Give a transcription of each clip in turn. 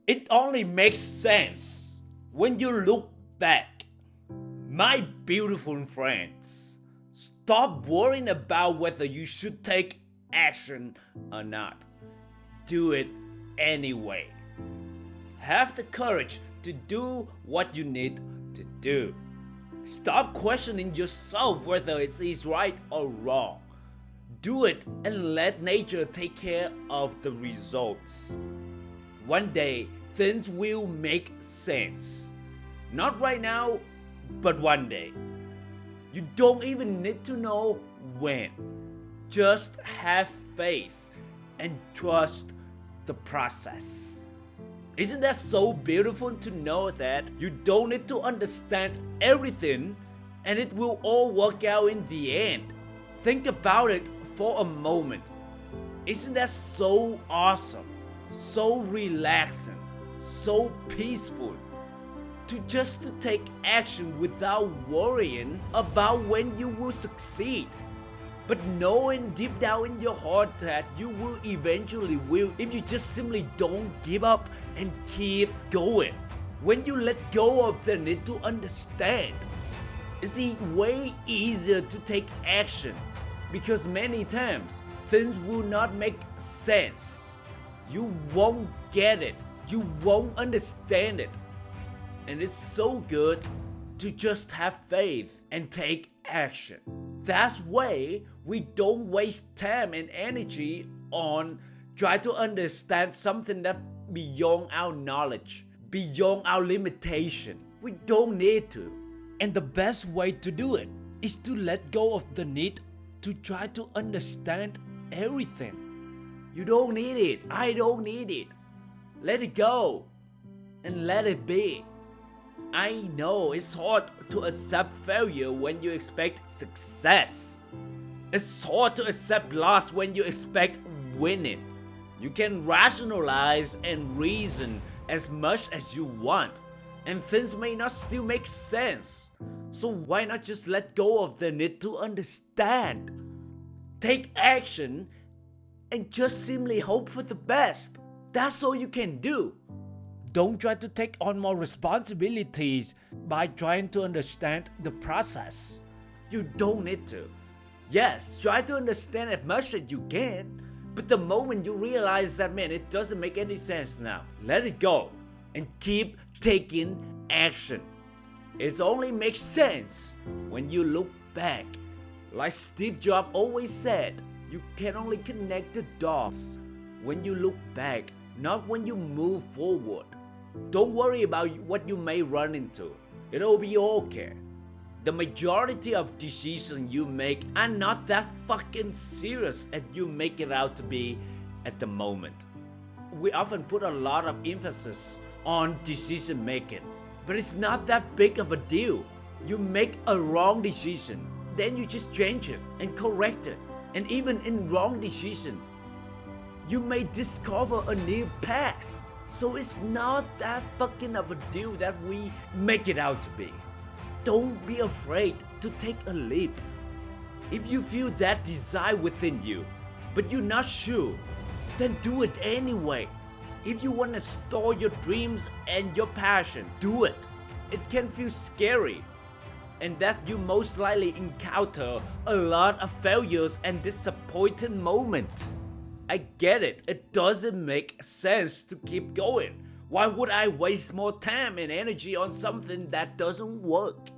It only makes sense when you look back. My beautiful friends, stop worrying about whether you should take action or not. Do it anyway. Have the courage to do what you need to do. Stop questioning yourself whether it is right or wrong. Do it and let nature take care of the results. One day, things will make sense. Not right now, but one day. You don't even need to know when. Just have faith and trust the process. Isn't that so beautiful to know that you don't need to understand everything and it will all work out in the end? Think about it for a moment. Isn't that so awesome? So relaxing, so peaceful to just to take action without worrying about when you will succeed, but knowing deep down in your heart that you will eventually will if you just simply don't give up and keep going. When you let go of the need to understand, it's way easier to take action because many times things will not make sense. You won't get it. You won't understand it. And it's so good to just have faith and take action. That's why we don't waste time and energy on try to understand something that beyond our knowledge, beyond our limitation. We don't need to. And the best way to do it is to let go of the need to try to understand everything. You don't need it. I don't need it. Let it go and let it be. I know it's hard to accept failure when you expect success. It's hard to accept loss when you expect winning. You can rationalize and reason as much as you want, and things may not still make sense. So why not just let go of the need to understand? Take action and just simply hope for the best. That's all you can do. Don't try to take on more responsibilities by trying to understand the process. You don't need to. Yes, try to understand as much as you can, but the moment you realize that, man, it doesn't make any sense now, let it go and keep taking action. It only makes sense when you look back. Like Steve Jobs always said, you can only connect the dots when you look back, not when you move forward. Don't worry about what you may run into. It'll be okay. The majority of decisions you make are not that fucking serious as you make it out to be at the moment. We often put a lot of emphasis on decision making, but it's not that big of a deal. You make a wrong decision, then you just change it and correct it. And even in wrong decision, you may discover a new path. So it's not that fucking of a deal that we make it out to be. Don't be afraid to take a leap. If you feel that desire within you, but you're not sure, then do it anyway. If you want to store your dreams and your passion, do it. It can feel scary, and that you most likely encounter a lot of failures and disappointing moments. I get it. It doesn't make sense to keep going. Why would I waste more time and energy on something that doesn't work?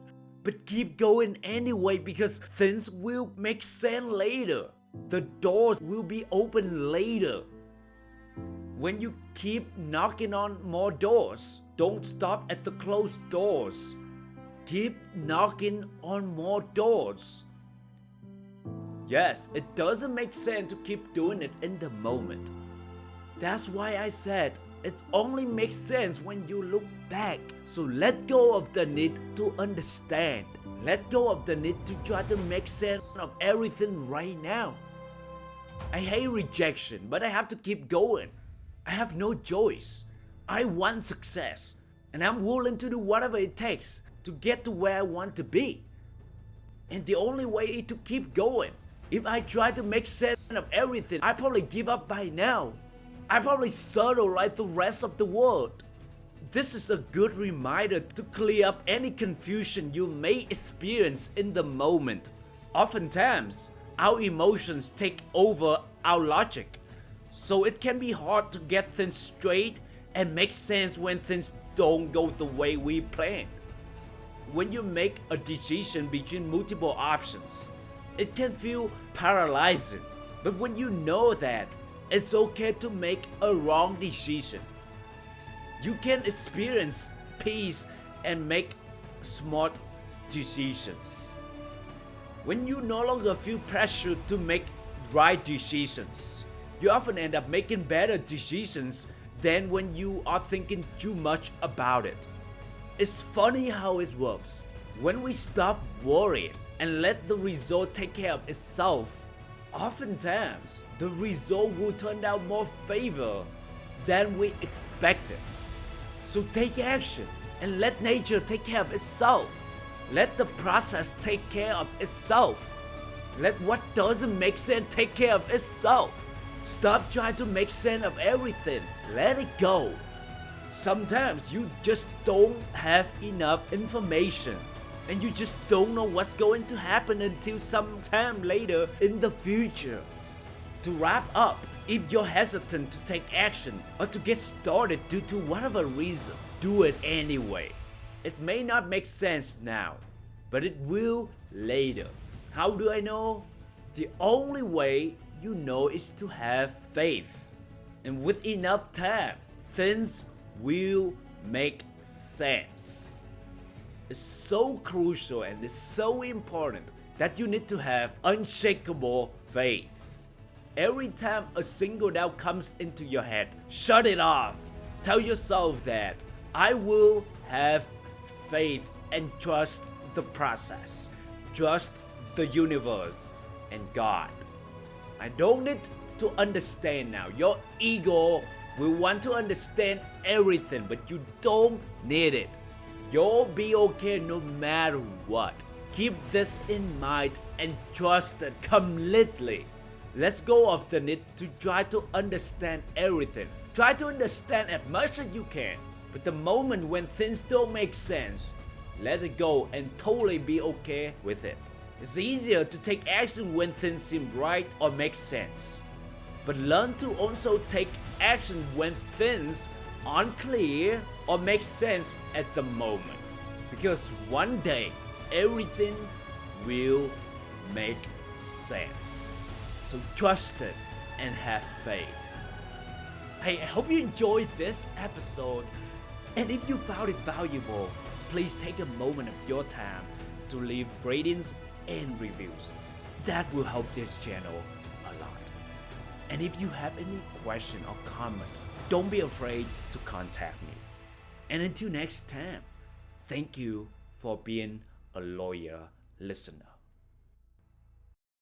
But keep going anyway because things will make sense later. The doors will be open later. When you keep knocking on more doors, don't stop at the closed doors. Keep knocking on more doors. Yes, it doesn't make sense to keep doing it in the moment. That's why I said it only makes sense when you look back. So let go of the need to understand. Let go of the need to try to make sense of everything right now. I hate rejection, but I have to keep going. I have no choice. I want success, and I'm willing to do whatever it takes to get to where I want to be. And the only way is to keep going. If I try to make sense of everything, I probably give up by now. I probably settle like the rest of the world. This is a good reminder to clear up any confusion you may experience in the moment. Oftentimes, our emotions take over our logic, so it can be hard to get things straight and make sense when things don't go the way we planned. When you make a decision between multiple options, it can feel paralyzing, but when you know that it's okay to make a wrong decision, you can experience peace and make smart decisions. When you no longer feel pressure to make right decisions, you often end up making better decisions than when you are thinking too much about it. It's funny how it works. When we stop worrying and let the result take care of itself, oftentimes the result will turn out more favorable than we expected. So take action and let nature take care of itself. Let the process take care of itself. Let what doesn't make sense take care of itself. Stop trying to make sense of everything. Let it go. Sometimes you just don't have enough information and you just don't know what's going to happen until sometime later in the future. To wrap up, if you're hesitant to take action or to get started due to whatever reason, do it anyway. It may not make sense now, but it will later. How do I know? The only way you know is to have faith. And with enough time, things will make sense. It's so crucial and it's so important that you need to have unshakable faith. Every time a single doubt comes into your head, shut it off. Tell yourself that I will have faith and trust the process. Trust the universe and God. I don't need to understand now. Your ego will want to understand everything, but you don't need it. You'll be okay no matter what. Keep this in mind and trust it completely. Let's go of the need to try to understand everything. Try to understand as much as you can. But the moment when things don't make sense, let it go and totally be okay with it. It's easier to take action when things seem right or make sense. But learn to also take action when things aren't clear or make sense at the moment. Because one day, everything will make sense. So trust it and have faith. Hey, I hope you enjoyed this episode. And if you found it valuable, please take a moment of your time to leave ratings and reviews. That will help this channel a lot. And if you have any question or comment, don't be afraid to contact me. And until next time, thank you for being a loyal listener.